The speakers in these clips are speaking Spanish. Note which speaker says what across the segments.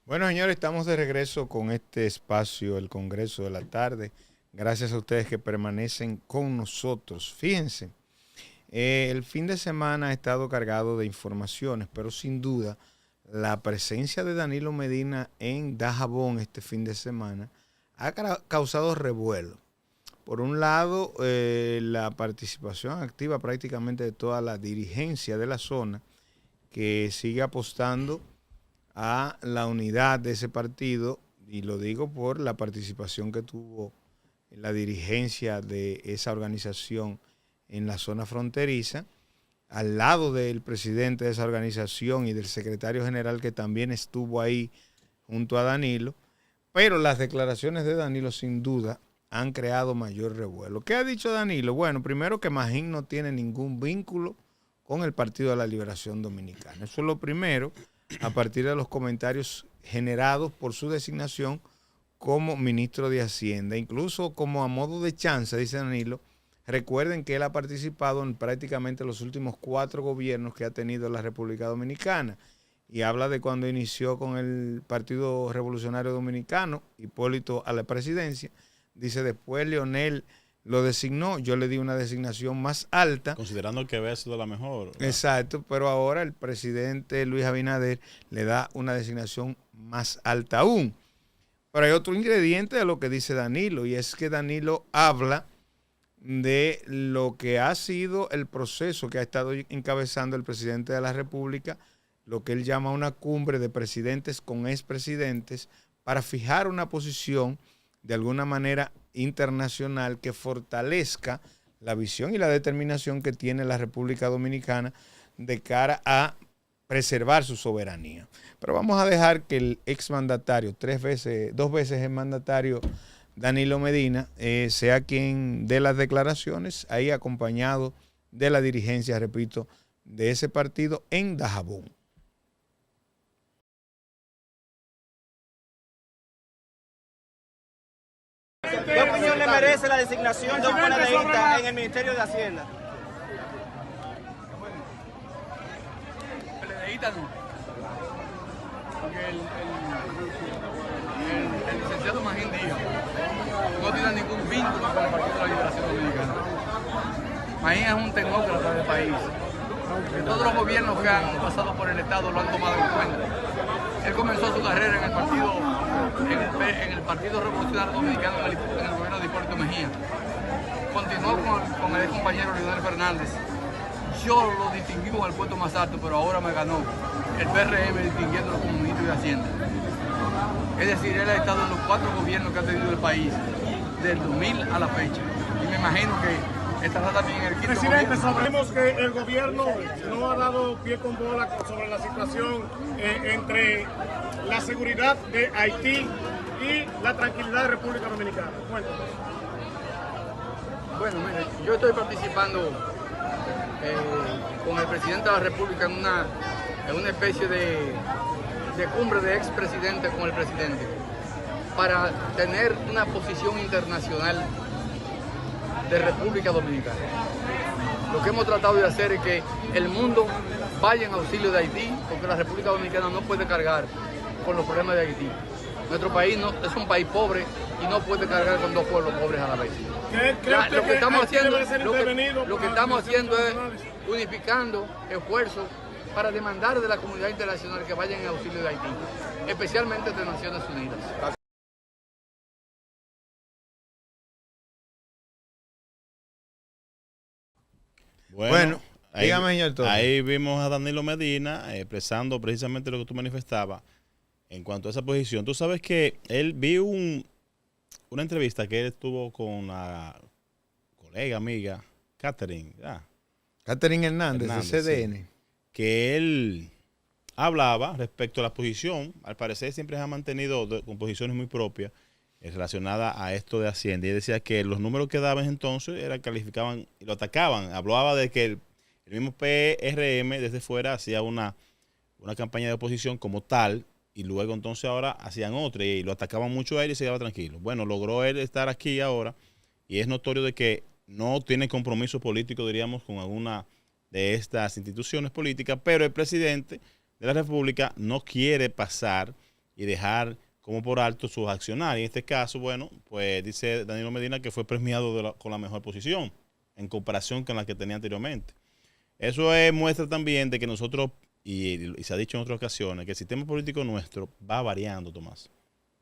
Speaker 1: Bueno, señores, estamos de regreso con este espacio, el Congreso de la Tarde. Gracias a ustedes que permanecen con nosotros. Fíjense, el fin de semana ha estado cargado de informaciones, pero sin duda la presencia de Danilo Medina en Dajabón este fin de semana ha causado revuelo. Por un lado, la participación activa prácticamente de toda la dirigencia de la zona que sigue apostando a la unidad de ese partido, y lo digo por la participación que tuvo la dirigencia de esa organización en la zona fronteriza, al lado del presidente de esa organización y del secretario general que también estuvo ahí junto a Danilo, pero las declaraciones de Danilo sin duda han creado mayor revuelo. ¿Qué ha dicho Danilo? Bueno, primero que Magín no tiene ningún vínculo con el Partido de la Liberación Dominicana. Eso es lo primero, a partir de los comentarios generados por su designación como ministro de Hacienda. Incluso como a modo de chance, dice Danilo, recuerden que él ha participado en prácticamente los últimos 4 gobiernos que ha tenido la República Dominicana. Y habla de cuando inició con el Partido Revolucionario Dominicano, Hipólito a la presidencia. Dice, después Leonel lo designó, yo le di una designación más alta.
Speaker 2: Considerando que había sido la mejor, ¿verdad?
Speaker 1: Exacto, pero ahora el presidente Luis Abinader le da una designación más alta aún. Pero hay otro ingrediente de lo que dice Danilo, y es que Danilo habla de lo que ha sido el proceso que ha estado encabezando el presidente de la República, lo que él llama una cumbre de presidentes con expresidentes, para fijar una posición de alguna manera internacional que fortalezca la visión y la determinación que tiene la República Dominicana de cara a preservar su soberanía. Pero vamos a dejar que el exmandatario, 2 veces el mandatario Danilo Medina, sea quien dé las declaraciones, ahí acompañado de la dirigencia, repito, de ese partido en Dajabón.
Speaker 3: ¿Qué opinión le merece la designación de un PLDista en el Ministerio de Hacienda?
Speaker 4: PLDista no. Porque el licenciado Magín Díaz no tiene ningún vínculo con el Partido de la Liberación Dominicana. Magín es un tecnócrata del país. Que todos los gobiernos que han pasado por el Estado lo han tomado en cuenta. Él comenzó su carrera en el Partido Revolucionario Dominicano, en el gobierno de Hipólito Mejía. Continuó con el compañero Leonel Fernández. Yo lo distinguí con el puesto más alto, pero ahora me ganó el PRM distinguiéndolo como ministro de Hacienda. Es decir, él ha estado en los 4 gobiernos que ha tenido el país, del 2000 a la fecha. Y me imagino que estará también en el 5º
Speaker 5: Presidente,
Speaker 4: gobierno.
Speaker 5: sabemos que el gobierno no ha dado pie con bola sobre la situación entre la seguridad de Haití y la tranquilidad de República Dominicana. Cuéntanos.
Speaker 4: Bueno, mire, yo estoy participando con el presidente de la República en una especie de cumbre de expresidentes con el presidente para tener una posición internacional de República Dominicana. Lo que hemos tratado de hacer es que el mundo vaya en auxilio de Haití, porque la República Dominicana no puede cargar con los problemas de Haití. Nuestro país es un país pobre y no puede cargar con 2 pueblos pobres a la vez. Lo que estamos haciendo es unificando esfuerzos para demandar de la comunidad internacional que vayan en auxilio de Haití, especialmente de Naciones Unidas.
Speaker 1: Bueno, dígame, señor Torres.
Speaker 2: Ahí vimos a Danilo Medina expresando precisamente lo que tú manifestabas en cuanto a esa posición. Tú sabes que él vi una entrevista que él tuvo con la colega, amiga, Catherine
Speaker 1: Hernández, de CDN.
Speaker 2: Sí, que él hablaba respecto a la posición. Al parecer siempre se ha mantenido con posiciones muy propias relacionadas a esto de Hacienda. Y decía que los números que daban entonces calificaban y lo atacaban. Hablaba de que el mismo PRM desde fuera hacía una campaña de oposición como tal, y luego entonces ahora hacían otra y lo atacaban mucho a él y se quedaba tranquilo. Bueno, logró él estar aquí ahora y es notorio de que no tiene compromiso político, diríamos, con alguna de estas instituciones políticas, pero el presidente de la República no quiere pasar y dejar como por alto sus accionarios. En este caso, bueno, pues dice Danilo Medina que fue premiado con la mejor posición en comparación con la que tenía anteriormente. Eso muestra también de que nosotros, y se ha dicho en otras ocasiones, que el sistema político nuestro va variando, Tomás.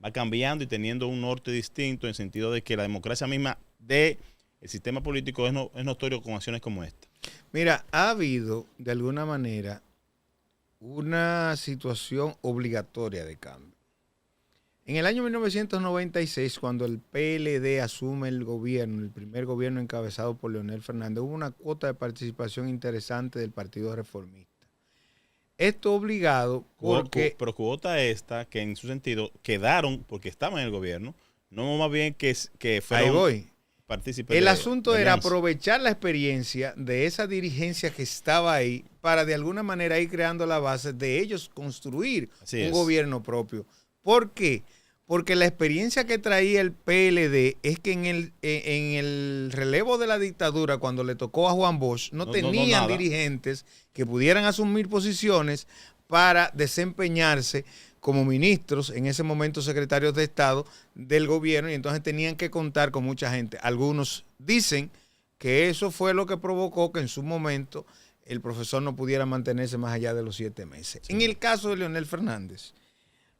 Speaker 2: Va cambiando y teniendo un norte distinto en el sentido de que la democracia misma del sistema político es notorio con acciones como esta.
Speaker 1: Mira, ha habido de alguna manera una situación obligatoria de cambio. En el año 1996, cuando el PLD asume el gobierno, el primer gobierno encabezado por Leonel Fernández, hubo una cuota de participación interesante del Partido Reformista. Esto obligado porque...
Speaker 2: Pero cuota esta, que en su sentido quedaron porque estaban en el gobierno, no más bien que fueron...
Speaker 1: Ahí voy.
Speaker 2: Partícipes
Speaker 1: El asunto
Speaker 2: de
Speaker 1: era
Speaker 2: alianza.
Speaker 1: aprovechar la experiencia de esa dirigencia que estaba ahí para de alguna manera ir creando la base de ellos construir un gobierno propio. ¿Por qué? Porque la experiencia que traía el PLD es que en el relevo de la dictadura, cuando le tocó a Juan Bosch, no tenían dirigentes que pudieran asumir posiciones para desempeñarse como ministros, en ese momento secretarios de Estado del gobierno, y entonces tenían que contar con mucha gente. Algunos dicen que eso fue lo que provocó que en su momento el profesor no pudiera mantenerse más allá de los 7 meses. Sí. En el caso de Leonel Fernández,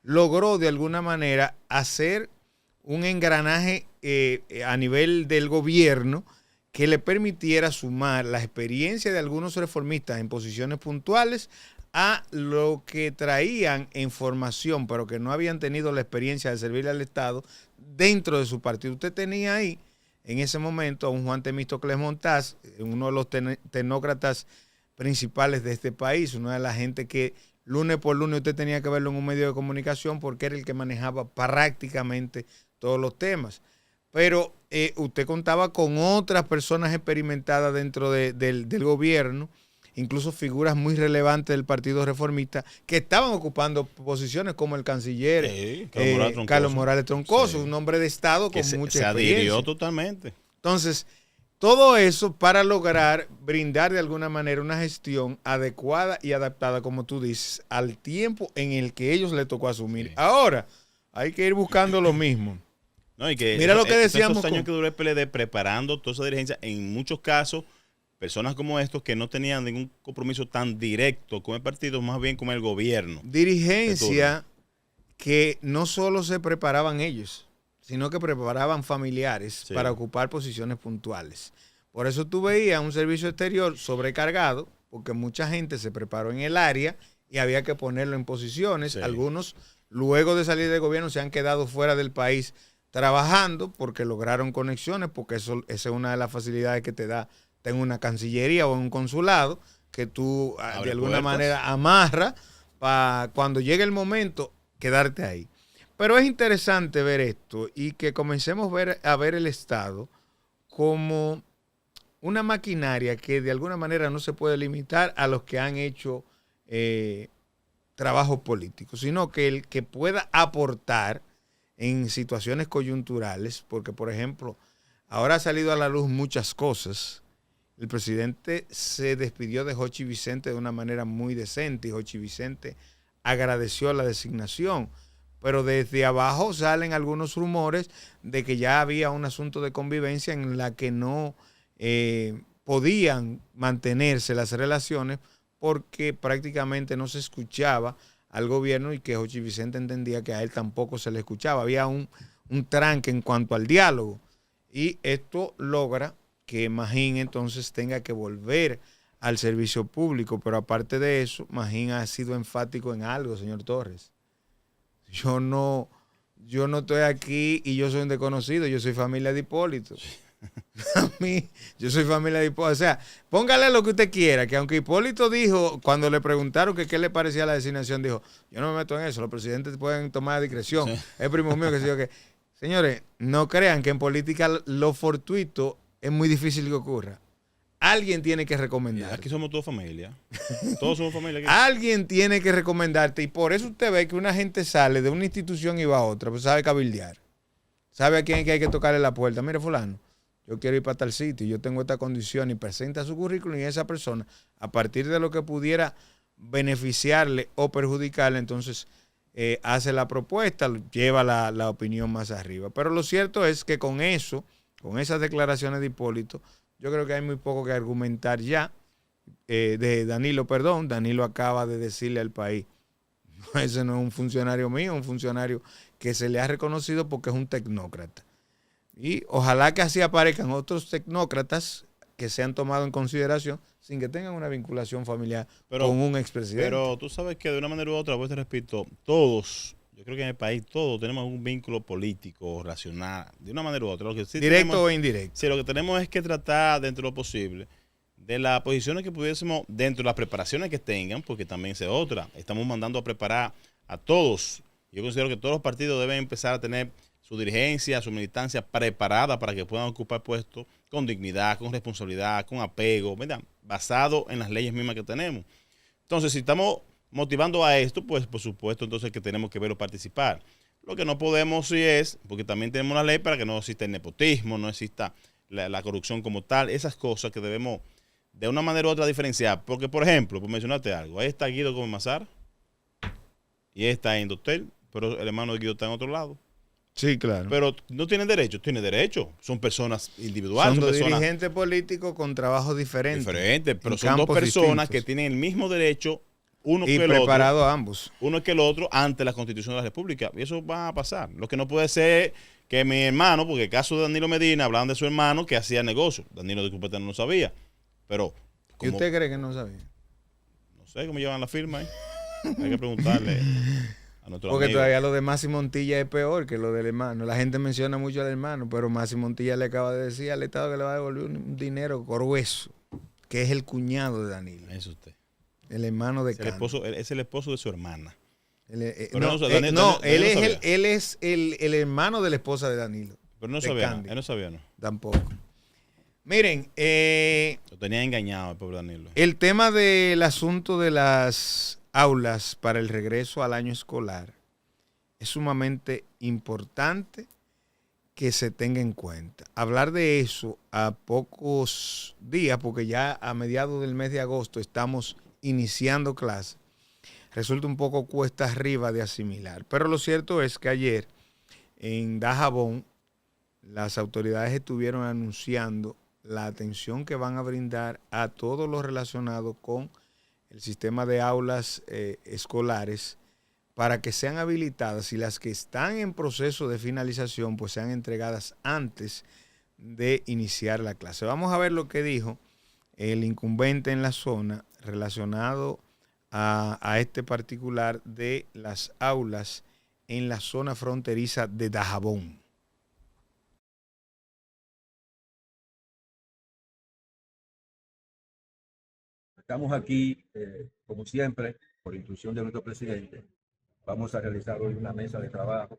Speaker 1: logró de alguna manera hacer un engranaje a nivel del gobierno que le permitiera sumar la experiencia de algunos reformistas en posiciones puntuales a lo que traían en formación, pero que no habían tenido la experiencia de servirle al Estado dentro de su partido. Usted tenía ahí, en ese momento, a un Juan Temístocles Montaz, uno de los tecnócratas principales de este país, una de la gente que lunes por lunes usted tenía que verlo en un medio de comunicación porque era el que manejaba prácticamente todos los temas. Pero usted contaba con otras personas experimentadas dentro del gobierno, incluso figuras muy relevantes del Partido Reformista que estaban ocupando posiciones como el canciller Carlos Morales Troncoso, un hombre de Estado con mucha experiencia. Se adhirió
Speaker 2: totalmente.
Speaker 1: Entonces, todo eso para lograr brindar de alguna manera una gestión adecuada y adaptada, como tú dices, al tiempo en el que ellos le tocó asumir. Sí. Ahora, hay que ir buscando lo mismo.
Speaker 2: No, y que
Speaker 1: mira lo que decíamos.
Speaker 2: Esos años que duró el PLD preparando toda esa dirigencia, en muchos casos, personas como estos que no tenían ningún compromiso tan directo con el partido, más bien con el gobierno.
Speaker 1: Dirigencia que no solo se preparaban ellos, sino que preparaban familiares para ocupar posiciones puntuales. Por eso tú veías un servicio exterior sobrecargado, porque mucha gente se preparó en el área y había que ponerlo en posiciones. Sí. Algunos, luego de salir del gobierno, se han quedado fuera del país trabajando porque lograron conexiones, porque esa es una de las facilidades que te da en una cancillería o en un consulado, que tú de alguna manera amarras para cuando llegue el momento quedarte ahí. Pero es interesante ver esto y que comencemos a ver el Estado como una maquinaria que de alguna manera no se puede limitar a los que han hecho trabajos políticos, sino que el que pueda aportar en situaciones coyunturales, porque por ejemplo, ahora ha salido a la luz muchas cosas. El presidente se despidió de Jochi Vicente de una manera muy decente y Jochi Vicente agradeció la designación. Pero desde abajo salen algunos rumores de que ya había un asunto de convivencia en la que no podían mantenerse las relaciones porque prácticamente no se escuchaba al gobierno y que Jochi Vicente entendía que a él tampoco se le escuchaba. Había un tranque en cuanto al diálogo y esto logra que Magín entonces tenga que volver al servicio público. Pero aparte de eso, Magín ha sido enfático en algo, señor Torres. Yo no estoy aquí y yo soy un desconocido, yo soy familia de Hipólito. A mí, yo soy familia de Hipólito. O sea, póngale lo que usted quiera, que aunque Hipólito dijo, cuando le preguntaron que qué le parecía la designación, dijo, yo no me meto en eso, los presidentes pueden tomar discreción. Sí. Es primo mío que se dijo que... Señores, no crean que en política lo fortuito es muy difícil que ocurra. Alguien tiene que recomendar.
Speaker 2: Aquí somos todos familia. Todos somos familia. Aquí.
Speaker 1: Alguien tiene que recomendarte y por eso usted ve que una gente sale de una institución y va a otra, pues sabe cabildear. Sabe a quién que hay que tocarle la puerta. Mire fulano, yo quiero ir para tal sitio, yo tengo esta condición y presenta su currículum y esa persona, a partir de lo que pudiera beneficiarle o perjudicarle, entonces hace la propuesta, lleva la opinión más arriba. Pero lo cierto es que con eso, con esas declaraciones de Hipólito, yo creo que hay muy poco que argumentar ya. De Danilo, perdón, Danilo acaba de decirle al país, no, ese no es un funcionario mío, un funcionario que se le ha reconocido porque es un tecnócrata. Y ojalá que así aparezcan otros tecnócratas que sean tomados en consideración sin que tengan una vinculación familiar con un expresidente.
Speaker 2: Pero tú sabes que de una manera u otra, pues te repito, todos, yo creo que en el país todos tenemos un vínculo político, racional, de una manera u otra. Lo que sí
Speaker 1: directo
Speaker 2: tenemos,
Speaker 1: o indirecto.
Speaker 2: Sí, lo que tenemos es que tratar dentro de lo posible de las posiciones que pudiésemos, dentro de las preparaciones que tengan, porque también es otra. Estamos mandando a preparar a todos. Yo considero que todos los partidos deben empezar a tener su dirigencia, su militancia preparada para que puedan ocupar puestos con dignidad, con responsabilidad, con apego, ¿verdad? Basado en las leyes mismas que tenemos. Entonces, si estamos motivando a esto, pues por supuesto, entonces que tenemos que verlo participar. Lo que no podemos sí es, porque también tenemos la ley para que no exista el nepotismo, no exista la corrupción como tal, esas cosas que debemos de una manera u otra diferenciar. Porque, por ejemplo, por mencionarte algo, ahí está Guido Gómez Mazara y él está en Dotel, pero el hermano de Guido está en otro lado.
Speaker 1: Sí, claro.
Speaker 2: Pero no tienen derecho, tiene derecho. Son personas individuales.
Speaker 1: Son dos
Speaker 2: personas
Speaker 1: dirigentes políticos con trabajos diferentes.
Speaker 2: Diferentes, pero son dos personas que tienen el mismo derecho, uno que el otro. Y
Speaker 1: preparados ambos.
Speaker 2: Uno que el otro ante la Constitución de la República. Y eso va a pasar. Lo que no puede ser que mi hermano, porque el caso de Danilo Medina, hablaban de su hermano que hacía negocio. Danilo de Cupeta no lo sabía. Pero,
Speaker 1: ¿y usted cree que no sabía?
Speaker 2: No sé cómo llevan la firma ahí. Hay que preguntarle a nuestro
Speaker 1: porque
Speaker 2: amigo.
Speaker 1: Todavía lo de Máximo Montilla es peor que lo del hermano. La gente menciona mucho al hermano, pero Máximo Montilla le acaba de decir al Estado que le va a devolver un dinero grueso, que es el cuñado de Danilo.
Speaker 2: Es usted.
Speaker 1: El hermano de Cano.
Speaker 2: Es el esposo de su hermana.
Speaker 1: Él es el hermano de la esposa de Danilo.
Speaker 2: Pero no sabía, él no sabía, ¿no?
Speaker 1: Tampoco. Miren,
Speaker 2: lo tenía engañado el pobre Danilo.
Speaker 1: El tema del asunto de las aulas para el regreso al año escolar es sumamente importante que se tenga en cuenta. Hablar de eso a pocos días, porque ya a mediados del mes de agosto estamos iniciando clases, resulta un poco cuesta arriba de asimilar. Pero lo cierto es que ayer en Dajabón las autoridades estuvieron anunciando la atención que van a brindar a todo lo relacionado con el sistema de aulas escolares para que sean habilitadas y las que están en proceso de finalización pues sean entregadas antes de iniciar la clase. Vamos a ver lo que dijo el incumbente en la zona relacionado a este particular de las aulas en la zona fronteriza de Dajabón.
Speaker 6: Estamos aquí, como siempre, por instrucción de nuestro presidente. Vamos a realizar hoy una mesa de trabajo,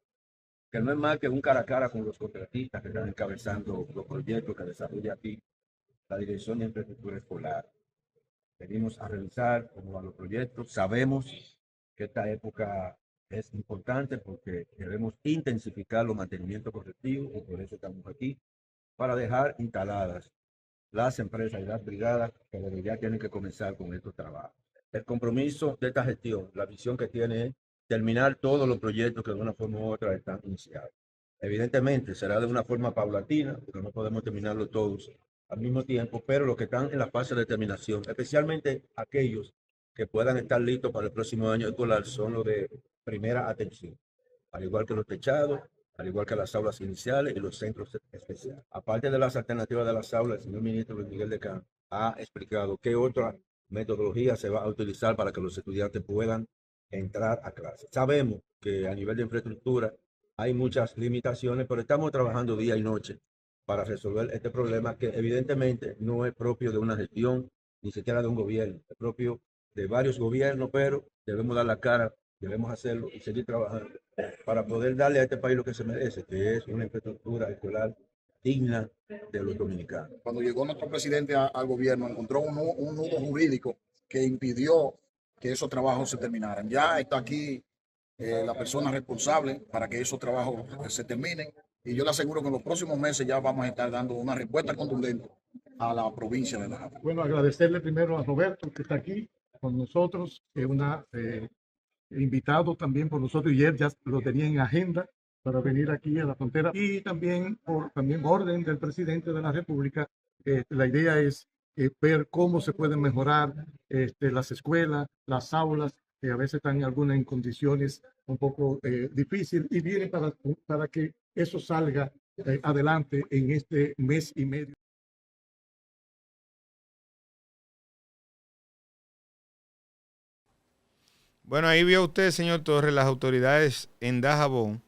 Speaker 6: que no es más que un cara a cara con los contratistas que están encabezando los proyectos que desarrolla aquí la Dirección de Infraestructura Escolar. Venimos a revisar cómo van los proyectos. Sabemos que esta época es importante porque debemos intensificar los mantenimientos correctivos y por eso estamos aquí, para dejar instaladas las empresas y las brigadas que desde ya tienen que comenzar con estos trabajos. El compromiso de esta gestión, la visión que tiene es terminar todos los proyectos que de una forma u otra están iniciados. Evidentemente será de una forma paulatina, porque no podemos terminarlo todos al mismo tiempo, pero los que están en la fase de terminación, especialmente aquellos que puedan estar listos para el próximo año escolar, son los de primera atención, al igual que los techados, al igual que las aulas iniciales y los centros especiales. Aparte de las alternativas de las aulas, el señor ministro Luis Miguel de Camps ha explicado qué otra metodología se va a utilizar para que los estudiantes puedan entrar a clase. Sabemos que a nivel de infraestructura hay muchas limitaciones, pero estamos trabajando día y noche para resolver este problema que evidentemente no es propio de una gestión, ni siquiera de un gobierno, es propio de varios gobiernos, pero debemos dar la cara, debemos hacerlo y seguir trabajando para poder darle a este país lo que se merece, que es una infraestructura escolar digna de los dominicanos.
Speaker 7: Cuando llegó nuestro presidente al gobierno, encontró un nudo jurídico que impidió que esos trabajos se terminaran. Ya está aquí la persona responsable para que esos trabajos se terminen y yo le aseguro que en los próximos meses ya vamos a estar dando una respuesta contundente a la provincia de Dajabón.
Speaker 5: Bueno, agradecerle primero a Roberto que está aquí con nosotros, que es una
Speaker 8: invitado también por nosotros y él ya lo tenía en agenda para venir aquí a la frontera y también por orden del presidente de la República. La idea es ver cómo se pueden mejorar las escuelas, las aulas, que a veces están algunas en condiciones un poco difíciles y viene para que eso salga adelante en este mes y medio.
Speaker 1: Bueno, ahí vio usted, señor Torres, las autoridades en Dajabón,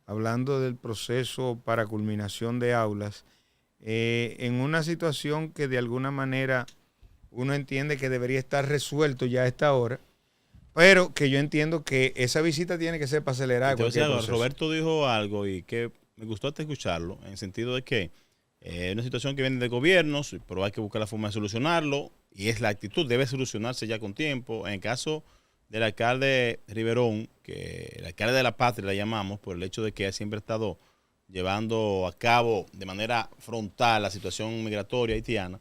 Speaker 1: hablando del proceso para culminación de aulas, en una situación que de alguna manera uno entiende que debería estar resuelto ya a esta hora, pero que yo entiendo que esa visita tiene que ser para acelerar cualquier proceso.
Speaker 2: Roberto dijo algo y que me gustó hasta escucharlo, en el sentido de que es una situación que viene de gobiernos, pero hay que buscar la forma de solucionarlo, y es la actitud, debe solucionarse ya con tiempo. En el caso del alcalde Riverón, que el alcalde de la patria la llamamos, por el hecho de que siempre ha estado llevando a cabo de manera frontal la situación migratoria haitiana.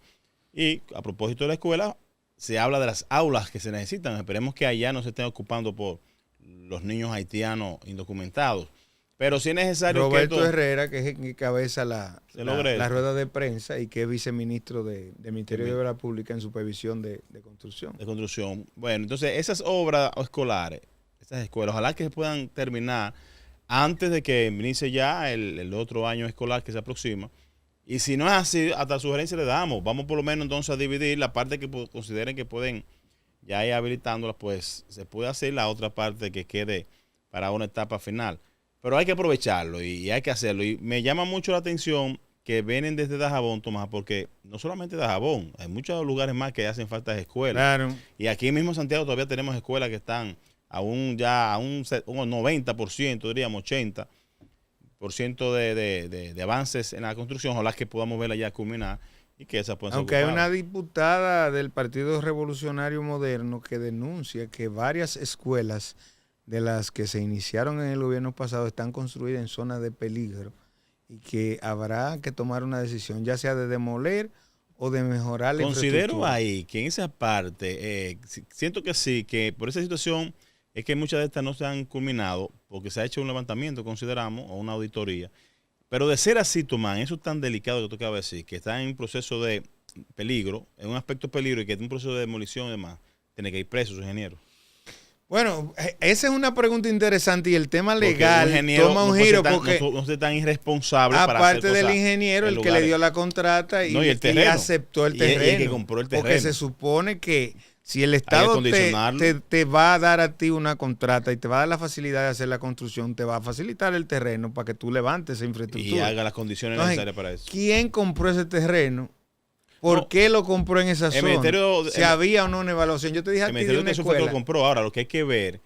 Speaker 2: Y a propósito de la escuela, se habla de las aulas que se necesitan. Esperemos que allá no se estén ocupando por los niños haitianos indocumentados. Pero si es necesario
Speaker 1: Roberto Herrera, que es el que encabeza la rueda de prensa y que es viceministro del Ministerio de Obras Públicas en supervisión de construcción.
Speaker 2: De construcción. Bueno, entonces esas obras escolares, esas escuelas, ojalá que se puedan terminar antes de que inicie ya el otro año escolar que se aproxima. Y si no es así, hasta sugerencia le damos. Vamos por lo menos entonces a dividir la parte que consideren que pueden ya ir habilitándolas, pues se puede hacer la otra parte que quede para una etapa final. Pero hay que aprovecharlo y hay que hacerlo. Y me llama mucho la atención que vienen desde Dajabón, Tomás, porque no solamente Dajabón, hay muchos lugares más que hacen falta de escuelas.
Speaker 1: Claro.
Speaker 2: Y aquí mismo en Santiago todavía tenemos escuelas que están aún ya a un 90%, diríamos 80% de avances en la construcción. Ojalá que podamos verla ya culminar y que esa pueda ser
Speaker 1: Aunque hay una diputada del Partido Revolucionario Moderno que denuncia que varias escuelas de las que se iniciaron en el gobierno pasado están construidas en zonas de peligro y que habrá que tomar una decisión, ya sea de demoler o de mejorar la infraestructura.
Speaker 2: Considero ahí que en esa parte, siento que sí, que por esa situación es que muchas de estas no se han culminado porque se ha hecho un levantamiento, consideramos, o una auditoría. Pero de ser así, Tomás, eso es tan delicado que tú acabas de decir, que está en un proceso de peligro, en un aspecto de peligro y que es un proceso de demolición y demás, tiene que ir preso su ingeniero.
Speaker 1: Bueno, esa es una pregunta interesante y el tema legal toma un giro porque
Speaker 2: no se tan irresponsable para hacer
Speaker 1: aparte del ingeniero, el que le dio la contrata y le aceptó el terreno.
Speaker 2: Y el que compró el terreno.
Speaker 1: Porque se supone que si el Estado te va a dar a ti una contrata y te va a dar la facilidad de hacer la construcción, te va a facilitar el terreno para que tú levantes esa infraestructura.
Speaker 2: Y haga las condiciones necesarias para eso.
Speaker 1: ¿Quién compró ese terreno? ¿Por qué lo compró en esa zona? Si había o no una evaluación. Yo te dije a ti de una escuela.
Speaker 2: Fue que lo compró. Ahora, lo que hay que ver,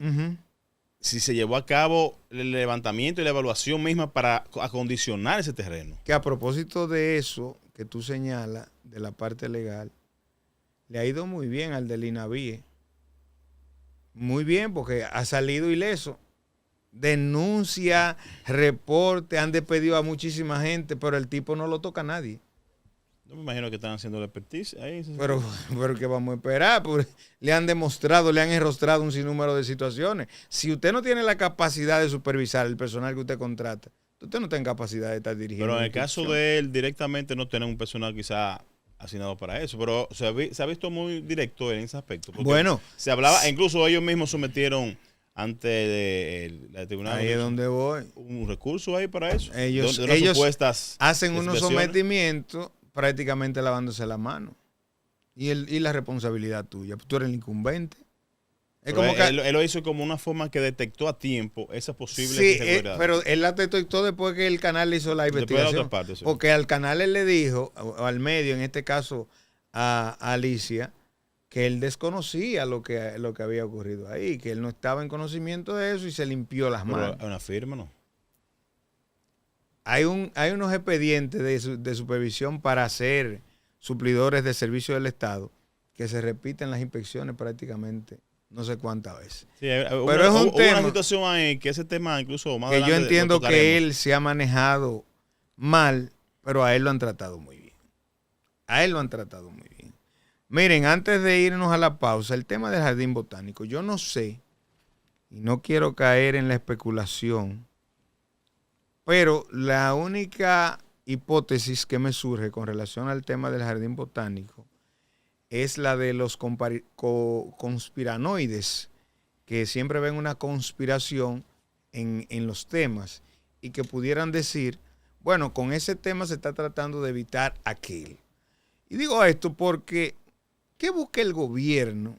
Speaker 2: si se llevó a cabo el levantamiento y la evaluación misma para acondicionar ese terreno.
Speaker 1: Que a propósito de eso que tú señalas, de la parte legal, le ha ido muy bien al del INAVIE. Muy bien, porque ha salido ileso. Denuncia, reporte, han despedido a muchísima gente, pero el tipo no lo toca a nadie.
Speaker 2: No me imagino que están haciendo la expertise ahí.
Speaker 1: Pero ¿qué vamos a esperar? Pues le han demostrado, le han enrostrado un sinnúmero de situaciones. Si usted no tiene la capacidad de supervisar el personal que usted contrata, usted no tiene capacidad de estar dirigiendo.
Speaker 2: Pero en el caso de él, directamente no tenemos un personal quizá asignado para eso. Pero se ha visto muy directo en ese aspecto.
Speaker 1: Bueno.
Speaker 2: Se hablaba, incluso ellos mismos sometieron ante el tribunal.
Speaker 1: Ahí es donde voy.
Speaker 2: Un recurso ahí para eso.
Speaker 1: Ellos hacen unos sometimientos prácticamente lavándose la mano. Y la responsabilidad tuya. Tú eres el incumbente. Es como
Speaker 2: él lo hizo como una forma que detectó a tiempo esa posible
Speaker 1: irregularidad. Pero él la detectó después que el canal le hizo la investigación.
Speaker 2: Parte, sí.
Speaker 1: Porque al canal él le dijo, o al medio, en este caso a Alicia, que él desconocía lo que había ocurrido ahí, que él no estaba en conocimiento de eso y se limpió las manos.
Speaker 2: Hay una firma, ¿no?
Speaker 1: Hay unos expedientes de supervisión para hacer suplidores de servicio del Estado que se repiten las inspecciones prácticamente no sé cuántas veces. Sí, pero es un tema,
Speaker 2: una situación ahí que ese tema incluso más
Speaker 1: que yo entiendo que él se ha manejado mal, pero a él lo han tratado muy bien. A él lo han tratado muy bien. Miren, antes de irnos a la pausa, el tema del jardín botánico, yo no sé, y no quiero caer en la especulación, pero la única hipótesis que me surge con relación al tema del jardín botánico es la de los conspiranoides, que siempre ven una conspiración en los temas y que pudieran decir, bueno, con ese tema se está tratando de evitar aquel. Y digo esto porque, ¿qué busca el gobierno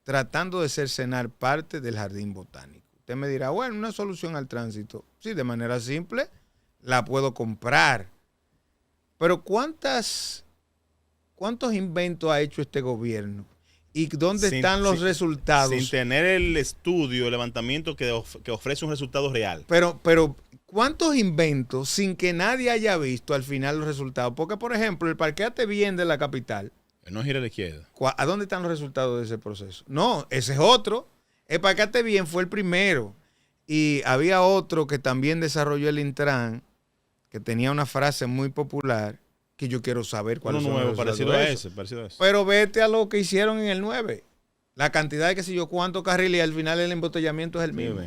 Speaker 1: tratando de cercenar parte del jardín botánico? Usted me dirá, bueno, una solución al tránsito. Sí, de manera simple, la puedo comprar. Pero ¿cuántos inventos ha hecho este gobierno? ¿Y dónde están los resultados?
Speaker 2: Sin tener el estudio, el levantamiento que ofrece un resultado real.
Speaker 1: Pero ¿cuántos inventos sin que nadie haya visto al final los resultados? Porque, por ejemplo, el parqueate bien de la capital.
Speaker 2: No gira a la izquierda.
Speaker 1: ¿A dónde están los resultados de ese proceso? No, ese es otro. El parqueate bien fue el primero. Y había otro que también desarrolló el Intran, que tenía una frase muy popular, que yo quiero saber cuál es el nuevo,
Speaker 2: parecido a ese.
Speaker 1: Pero vete a lo que hicieron en el 9. La cantidad de qué sé yo cuántos carriles y al final el embotellamiento es el mismo.
Speaker 2: Sí,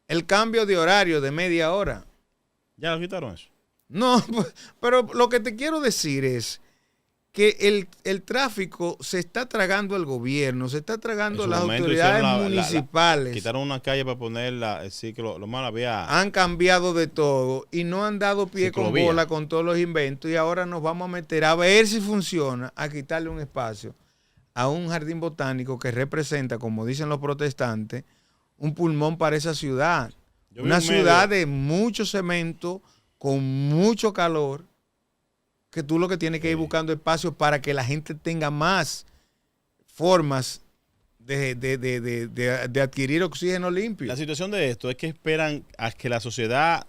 Speaker 1: el cambio de horario de media hora.
Speaker 2: ¿Ya lo quitaron eso?
Speaker 1: No, pero lo que te quiero decir es que el tráfico se está tragando al gobierno, se está tragando las autoridades municipales.
Speaker 2: Quitaron una calle para poner el ciclo, lo malo había.
Speaker 1: Han cambiado de todo y no han dado pie con bola con todos los inventos y ahora nos vamos a meter a ver si funciona, a quitarle un espacio a un jardín botánico que representa, como dicen los protestantes, un pulmón para esa ciudad. Una ciudad de mucho cemento, con mucho calor, que tú lo que tienes que ir buscando espacios para que la gente tenga más formas de adquirir oxígeno limpio.
Speaker 2: La situación de esto es que esperan a que la sociedad,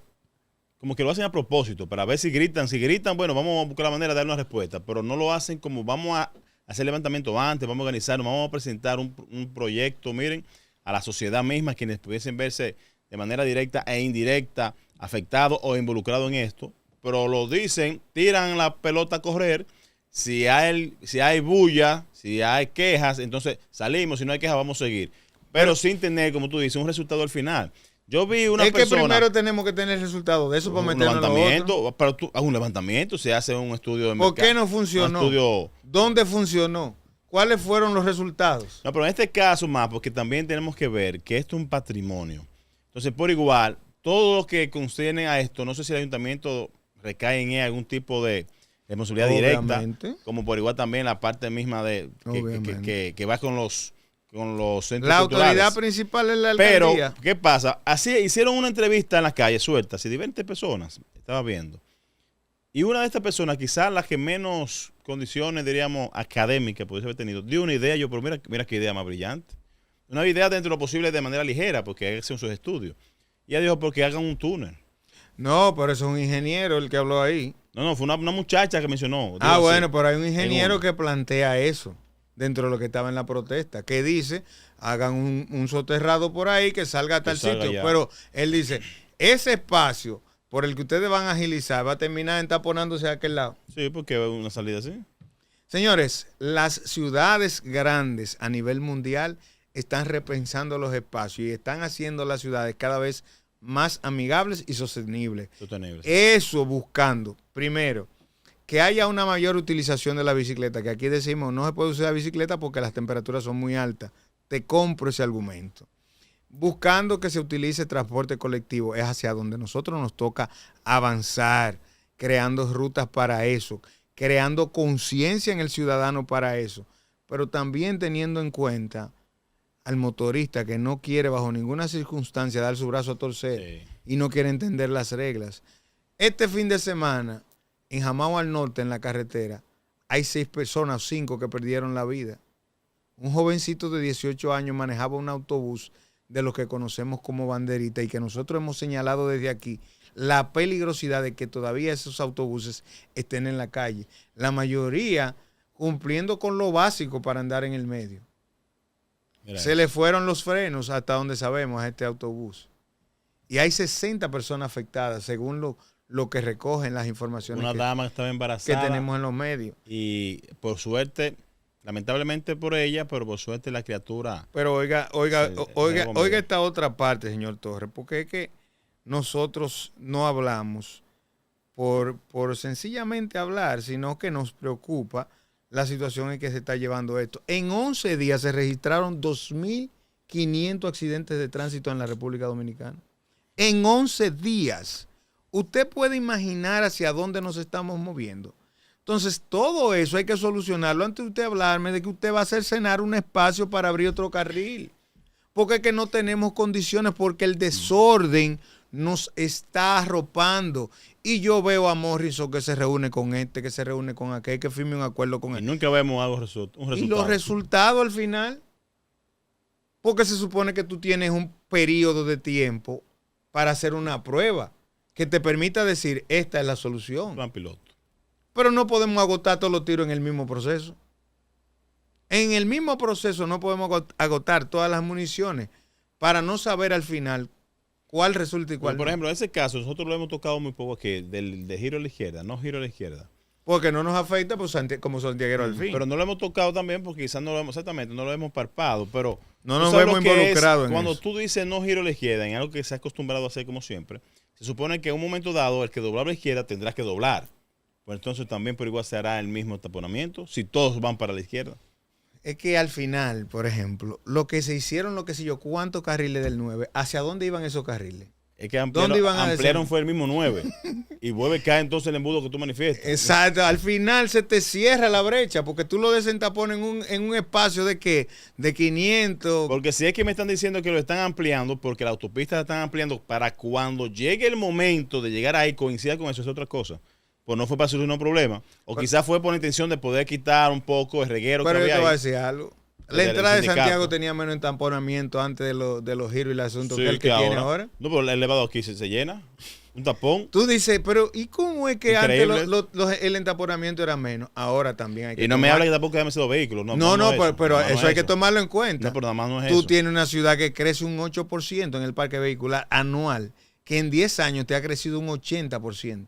Speaker 2: como que lo hacen a propósito, para ver si gritan. Si gritan, bueno, vamos a buscar la manera de dar una respuesta, pero no lo hacen como vamos a hacer levantamiento antes, vamos a organizarnos, vamos a presentar un proyecto, miren, a la sociedad misma, quienes pudiesen verse de manera directa e indirecta afectados o involucrados en esto. Pero lo dicen, tiran la pelota a correr, si hay bulla, si hay quejas, entonces salimos, si no hay quejas vamos a seguir. Pero sin tener, como tú dices, un resultado al final. Yo vi una persona...
Speaker 1: Es que primero tenemos que tener el resultado de eso para meternos en lo otro.
Speaker 2: Pero tú haces un levantamiento, se hace un estudio de mercado.
Speaker 1: ¿Por qué no funcionó? ¿Dónde funcionó? ¿Cuáles fueron los resultados?
Speaker 2: No, pero en este caso más, porque también tenemos que ver que esto es un patrimonio. Entonces, por igual, todo lo que concierne a esto, no sé si el ayuntamiento recae en algún tipo de responsabilidad directa, como por igual también la parte misma de que va con los centros
Speaker 1: la
Speaker 2: culturales.
Speaker 1: Autoridad principal es la alcaldía.
Speaker 2: Pero, ¿qué pasa? Así hicieron una entrevista en la calle, suelta, así 20 personas, estaba viendo. Y una de estas personas, quizás las que menos condiciones, diríamos, académicas pudiese haber tenido, dio una idea, pero mira qué idea más brillante. Una idea dentro de lo posible de manera ligera, porque hacen sus estudios. Y ella dijo, porque hagan un túnel.
Speaker 1: No, pero eso es un ingeniero el que habló ahí.
Speaker 2: No, fue una muchacha que mencionó.
Speaker 1: Bueno, pero hay un ingeniero que plantea eso dentro de lo que estaba en la protesta, que dice, hagan un soterrado por ahí que salga a tal sitio. Ya. Pero él dice, ese espacio por el que ustedes van a agilizar va a terminar entaponándose a aquel lado.
Speaker 2: Sí, porque hay una salida así.
Speaker 1: Señores, las ciudades grandes a nivel mundial están repensando los espacios y están haciendo las ciudades cada vez más amigables y sostenibles. Eso buscando, primero, que haya una mayor utilización de la bicicleta, que aquí decimos no se puede usar la bicicleta porque las temperaturas son muy altas. Te compro ese argumento. Buscando que se utilice transporte colectivo, es hacia donde nosotros nos toca avanzar, creando rutas para eso, creando conciencia en el ciudadano para eso, pero también teniendo en cuenta al motorista que no quiere bajo ninguna circunstancia dar su brazo a torcer y no quiere entender las reglas. Este fin de semana, en Jamao al Norte, en la carretera, hay 6 personas, 5 que perdieron la vida. Un jovencito de 18 años manejaba un autobús de los que conocemos como banderita y que nosotros hemos señalado desde aquí la peligrosidad de que todavía esos autobuses estén en la calle. La mayoría cumpliendo con lo básico para andar en el medio. Se le fueron los frenos hasta donde sabemos a este autobús. Y hay 60 personas afectadas, según lo que recogen las informaciones
Speaker 2: Una dama que estaba embarazada,
Speaker 1: que tenemos en los medios.
Speaker 2: Y por suerte lamentablemente por ella, pero por suerte la criatura.
Speaker 1: Pero oiga esta otra parte, señor Torres, porque es que nosotros no hablamos por sencillamente hablar, sino que nos preocupa la situación en que se está llevando esto. En 11 días se registraron 2.500 accidentes de tránsito en la República Dominicana. En 11 días. Usted puede imaginar hacia dónde nos estamos moviendo. Entonces, todo eso hay que solucionarlo antes de usted hablarme de que usted va a hacer cenar un espacio para abrir otro carril. Porque es que no tenemos condiciones, porque el desorden nos está arropando. Y yo veo a Morrison que se reúne con este, que se reúne con aquel, que firme un acuerdo con él.
Speaker 2: Y nunca vemos un resultado.
Speaker 1: Y los resultados al final, porque se supone que tú tienes un periodo de tiempo para hacer una prueba que te permita decir, esta es la solución.
Speaker 2: Plan piloto.
Speaker 1: Pero no podemos agotar todos los tiros en el mismo proceso. En el mismo proceso no podemos agotar todas las municiones para no saber al final cuál resulta y cuál
Speaker 2: Por
Speaker 1: no.
Speaker 2: ejemplo, en ese caso, nosotros lo hemos tocado muy poco aquí, de giro a la izquierda, no giro a la izquierda.
Speaker 1: Porque no nos afecta pues, como santiaguero al fin.
Speaker 2: Pero no lo hemos tocado también porque quizás no lo hemos, exactamente, no lo hemos palpado, pero
Speaker 1: no nos vemos involucrados en
Speaker 2: cuando
Speaker 1: eso.
Speaker 2: tú dices no giro a la izquierda, en algo que se ha acostumbrado a hacer como siempre, se supone que en un momento dado el que doblar a la izquierda tendrá que doblar. Pues entonces también por igual se hará el mismo taponamiento si todos van para la izquierda.
Speaker 1: Es que al final, por ejemplo, lo que se hicieron, lo que sé yo, ¿cuántos carriles del 9? ¿Hacia dónde iban esos carriles?
Speaker 2: Es que
Speaker 1: ampliaron
Speaker 2: fue el mismo 9 y vuelve a caer entonces el embudo que tú manifiestas.
Speaker 1: Exacto, al final se te cierra la brecha porque tú lo desentapones en un espacio de ¿qué? De 500.
Speaker 2: Porque si es que me están diciendo que lo están ampliando, porque la autopista la están ampliando para cuando llegue el momento de llegar ahí, coincida con eso, es otra cosa. Pues no fue para solucionar un problema. O quizás fue por la intención de poder quitar un poco el reguero que había ahí.
Speaker 1: Pero yo te voy a decir algo. La entrada de Santiago tenía menos entamponamiento antes de los giros y el asunto que el que tiene ahora.
Speaker 2: No, pero el elevado aquí se llena. Un tapón.
Speaker 1: Tú dices, pero ¿y cómo es que increíble. Antes el entaponamiento era menos? Ahora también hay que
Speaker 2: y no me habla que tampoco hay demasiados vehículos.
Speaker 1: Pero eso hay que tomarlo en cuenta.
Speaker 2: No, pero nada más no es
Speaker 1: Tú
Speaker 2: eso.
Speaker 1: tienes una ciudad que crece un 8% en el parque vehicular anual, que en 10 años te ha crecido un 80%.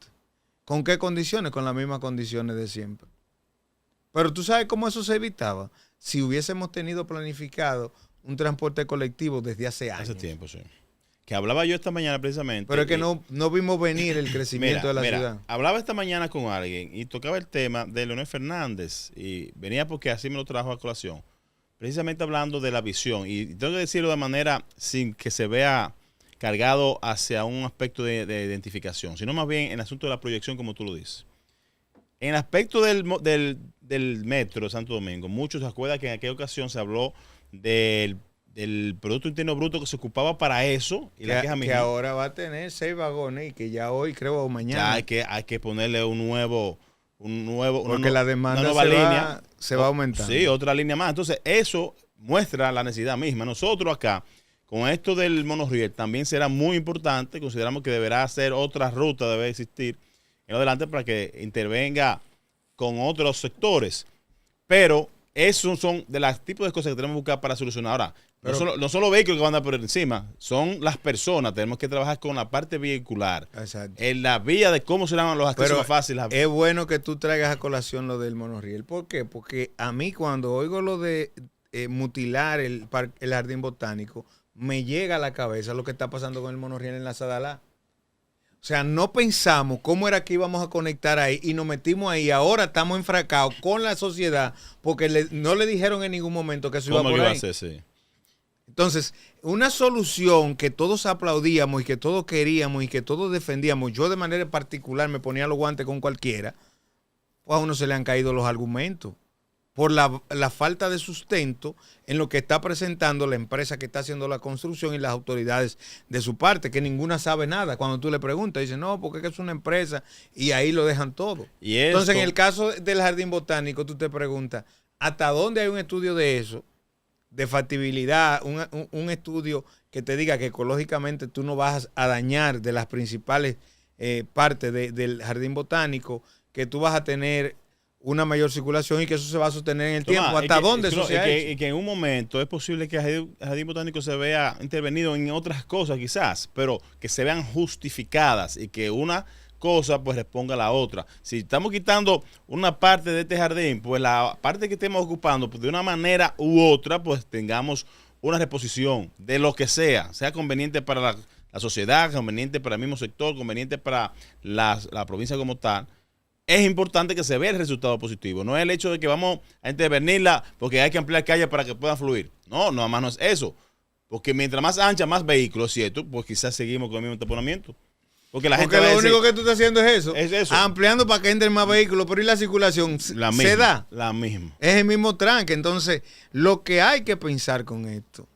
Speaker 1: ¿Con qué condiciones? Con las mismas condiciones de siempre. Pero tú sabes cómo eso se evitaba. Si hubiésemos tenido planificado un transporte colectivo desde hace años.
Speaker 2: Hace tiempo, sí. Que hablaba yo esta mañana precisamente.
Speaker 1: Pero es que no vimos venir el crecimiento de la ciudad.
Speaker 2: Hablaba esta mañana con alguien y tocaba el tema de Leonel Fernández. Y venía porque así me lo trajo a colación. Precisamente hablando de la visión. Y tengo que decirlo de manera sin que se vea cargado hacia un aspecto de identificación, sino más bien en el asunto de la proyección, como tú lo dices. En el aspecto del metro de Santo Domingo, muchos se acuerdan que en aquella ocasión se habló del Producto Interno Bruto que se ocupaba para eso. Y
Speaker 1: que ahora va a tener 6 vagones y que ya hoy, creo, o mañana.
Speaker 2: Ya hay que ponerle un nuevo
Speaker 1: porque la demanda se va aumentando.
Speaker 2: Sí, otra línea más. Entonces, eso muestra la necesidad misma. Nosotros acá, con esto del monorriel, también será muy importante. Consideramos que deberá ser otra ruta, debe existir en adelante para que intervenga con otros sectores. Pero esos son de los tipos de cosas que tenemos que buscar para solucionar. Ahora, no solo vehículos que van a andar por encima, son las personas. Tenemos que trabajar con la parte vehicular.
Speaker 1: Exacto.
Speaker 2: En la vía de cómo serán los accesos más fáciles.
Speaker 1: Es bueno que tú traigas a colación lo del monorriel. ¿Por qué? Porque a mí cuando oigo lo de mutilar el jardín botánico, me llega a la cabeza lo que está pasando con el monorriel en la Sadalá. O sea, no pensamos cómo era que íbamos a conectar ahí y nos metimos ahí. Ahora estamos enfracados con la sociedad porque no le dijeron en ningún momento que eso iba por ahí.
Speaker 2: Sí.
Speaker 1: Entonces, una solución que todos aplaudíamos y que todos queríamos y que todos defendíamos, yo de manera particular me ponía los guantes con cualquiera, pues a uno se le han caído los argumentos por la falta de sustento en lo que está presentando la empresa que está haciendo la construcción y las autoridades de su parte, que ninguna sabe nada. Cuando tú le preguntas, dicen, no, porque es una empresa, y ahí lo dejan todo. Entonces, en el caso del jardín botánico, tú te preguntas, ¿hasta dónde hay un estudio de eso? De factibilidad, un estudio que te diga que ecológicamente tú no vas a dañar de las principales partes del jardín botánico, que tú vas a tener una mayor circulación y que eso se va a sostener en el tiempo. ¿Hasta dónde eso se ha hecho?
Speaker 2: Y que en un momento es posible que el jardín botánico se vea intervenido en otras cosas quizás, pero que se vean justificadas y que una cosa, pues responda la otra. Si estamos quitando una parte de este jardín, pues la parte que estemos ocupando, pues de una manera u otra, pues tengamos una reposición de lo que sea conveniente para la sociedad, conveniente para el mismo sector, conveniente para la provincia como tal. Es importante que se vea el resultado positivo. No es el hecho de que vamos a intervenirla porque hay que ampliar calles para que puedan fluir. No, nada más no es eso. Porque mientras más ancha, más vehículos, ¿cierto? Pues quizás seguimos con el mismo taponamiento. Porque gente
Speaker 1: lo único que tú estás haciendo es eso.
Speaker 2: Es eso.
Speaker 1: Ampliando para que entren más vehículos, pero ¿y la circulación? ¿Se da?
Speaker 2: La misma.
Speaker 1: Es el mismo tranque. Entonces, lo que hay que pensar con esto,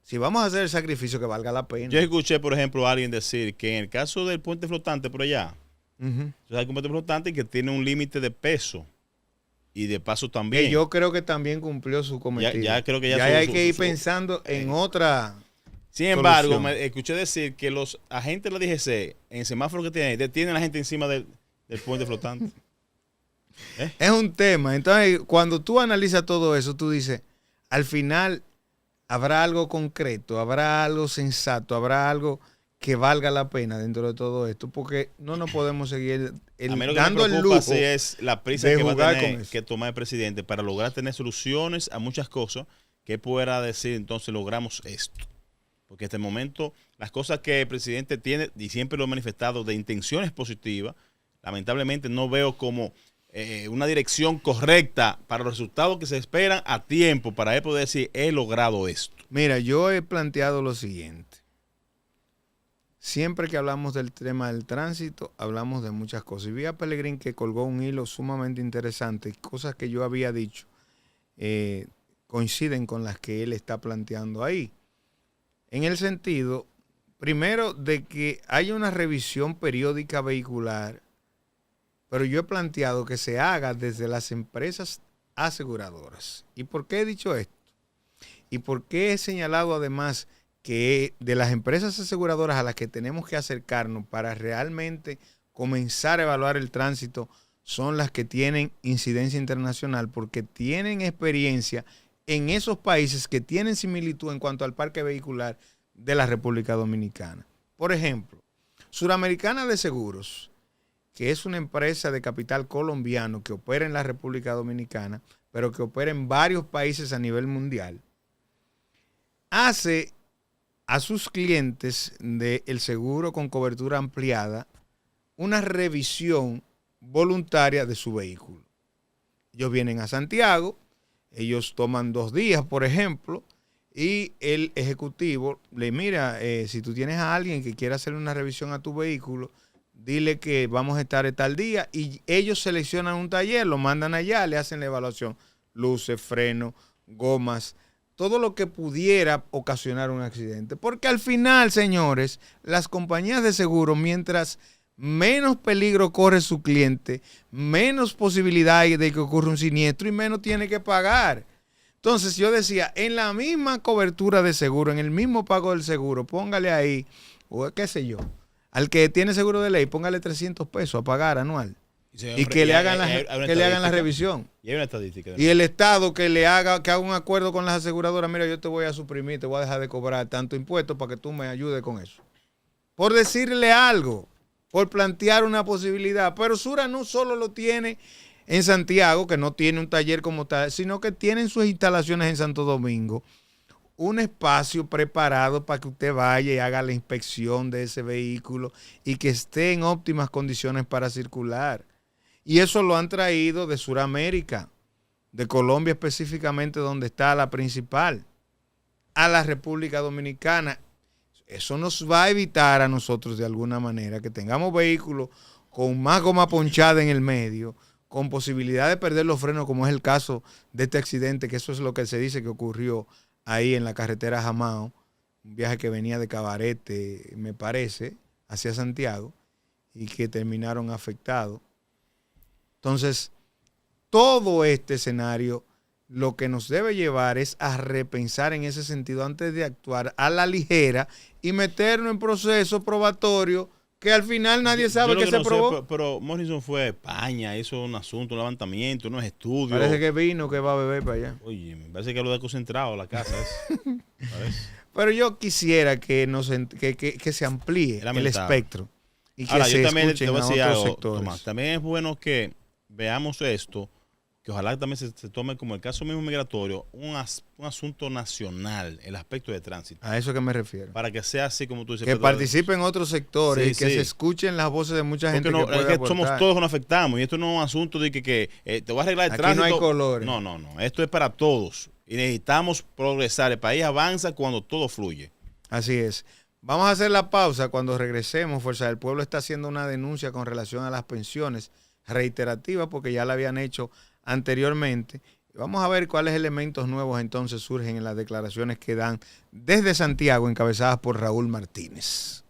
Speaker 1: si vamos a hacer el sacrificio, que valga la pena.
Speaker 2: Yo escuché, por ejemplo, a alguien decir que en el caso del puente flotante por allá, hay un puente flotante que tiene un límite de peso y de paso también.
Speaker 1: Que yo creo que también cumplió su cometido.
Speaker 2: Ya creo que ya
Speaker 1: hay que ir pensando en otra.
Speaker 2: Sin embargo, me escuché decir que los agentes de la DGC, en el semáforo que tienen, detienen a la gente encima del puente flotante.
Speaker 1: Es un tema. Entonces, cuando tú analizas todo eso, tú dices, al final, ¿habrá algo concreto? ¿Habrá algo sensato? ¿Habrá algo que valga la pena dentro de todo esto? Porque no nos podemos seguir dando el lujo.
Speaker 2: Sí, es la prisa que va a tener que tomar el presidente para lograr tener soluciones a muchas cosas que pueda decir, entonces logramos esto. Porque hasta el momento, las cosas que el presidente tiene, y siempre lo ha manifestado, de intenciones positivas, lamentablemente no veo como una dirección correcta para los resultados que se esperan a tiempo para él poder decir, he logrado esto.
Speaker 1: Mira, yo he planteado lo siguiente. Siempre que hablamos del tema del tránsito, hablamos de muchas cosas. Y vi a Pellegrín que colgó un hilo sumamente interesante. Cosas que yo había dicho coinciden con las que él está planteando ahí. En el sentido, primero, de que haya una revisión periódica vehicular, pero yo he planteado que se haga desde las empresas aseguradoras. ¿Y por qué he dicho esto? ¿Y por qué he señalado además que de las empresas aseguradoras a las que tenemos que acercarnos para realmente comenzar a evaluar el tránsito son las que tienen incidencia internacional? Porque tienen experiencia en esos países que tienen similitud en cuanto al parque vehicular de la República Dominicana. Por ejemplo, Suramericana de Seguros, que es una empresa de capital colombiano que opera en la República Dominicana, pero que opera en varios países a nivel mundial, hace a sus clientes del seguro con cobertura ampliada una revisión voluntaria de su vehículo. Ellos vienen a Santiago, ellos toman 2 días, por ejemplo, y el ejecutivo le mira, si tú tienes a alguien que quiera hacer una revisión a tu vehículo, dile que vamos a estar tal día, y ellos seleccionan un taller, lo mandan allá, le hacen la evaluación, luces, frenos, gomas, todo lo que pudiera ocasionar un accidente. Porque al final, señores, las compañías de seguro, mientras menos peligro corre su cliente, menos posibilidad hay de que ocurra un siniestro y menos tiene que pagar. Entonces yo decía, en la misma cobertura de seguro, en el mismo pago del seguro, póngale ahí, o qué sé yo, al que tiene seguro de ley, póngale 300 pesos a pagar anual. Y que le hagan la revisión.
Speaker 2: Y hay una estadística.
Speaker 1: Y el Estado que haga un acuerdo con las aseguradoras, mira, yo te voy a suprimir, te voy a dejar de cobrar tanto impuesto para que tú me ayudes con eso. Por decirle algo, por plantear una posibilidad. Pero Sura no solo lo tiene en Santiago, que no tiene un taller como tal, sino que tienen sus instalaciones en Santo Domingo, un espacio preparado para que usted vaya y haga la inspección de ese vehículo y que esté en óptimas condiciones para circular. Y eso lo han traído de Sudamérica, de Colombia específicamente, donde está la principal, a la República Dominicana. Eso nos va a evitar a nosotros de alguna manera que tengamos vehículos con más goma ponchada en el medio, con posibilidad de perder los frenos, como es el caso de este accidente, que eso es lo que se dice que ocurrió ahí en la carretera Jamao, un viaje que venía de Cabarete, me parece, hacia Santiago, y que terminaron afectados. Entonces, todo este escenario lo que nos debe llevar es a repensar en ese sentido antes de actuar a la ligera y meternos en proceso probatorio que al final nadie sabe que se probó.
Speaker 2: Pero Morrison fue a España, hizo un asunto, un levantamiento, unos estudios.
Speaker 1: Parece que vino, que va a beber para allá.
Speaker 2: Oye, me parece que lo de concentrado a la casa.
Speaker 1: Pero yo quisiera que se amplíe el espectro. Y que
Speaker 2: Ahora,
Speaker 1: se
Speaker 2: yo también te
Speaker 1: escuchen
Speaker 2: voy a
Speaker 1: a
Speaker 2: decir
Speaker 1: otros
Speaker 2: algo,
Speaker 1: sectores.
Speaker 2: Tomás. También es bueno que veamos esto, que ojalá también se tome como el caso mismo migratorio, un asunto nacional, el aspecto de tránsito.
Speaker 1: A eso que me refiero.
Speaker 2: Para que sea así como tú dices.
Speaker 1: Que participen otros sectores
Speaker 2: Sí,
Speaker 1: y que
Speaker 2: sí.
Speaker 1: se escuchen las voces de mucha gente
Speaker 2: Porque no,
Speaker 1: que puede
Speaker 2: es que somos
Speaker 1: aportar.
Speaker 2: todos que nos afectamos. Y esto no es un asunto de que te voy a arreglar el
Speaker 1: Aquí
Speaker 2: tránsito.
Speaker 1: no hay colores.
Speaker 2: No. Esto es para todos. Y necesitamos progresar. El país avanza cuando todo fluye.
Speaker 1: Así es. Vamos a hacer la pausa. Cuando regresemos, Fuerza del Pueblo está haciendo una denuncia con relación a las pensiones reiterativas porque ya la habían hecho anteriormente. Vamos a ver cuáles elementos nuevos entonces surgen en las declaraciones que dan desde Santiago, encabezadas por Raúl Martínez.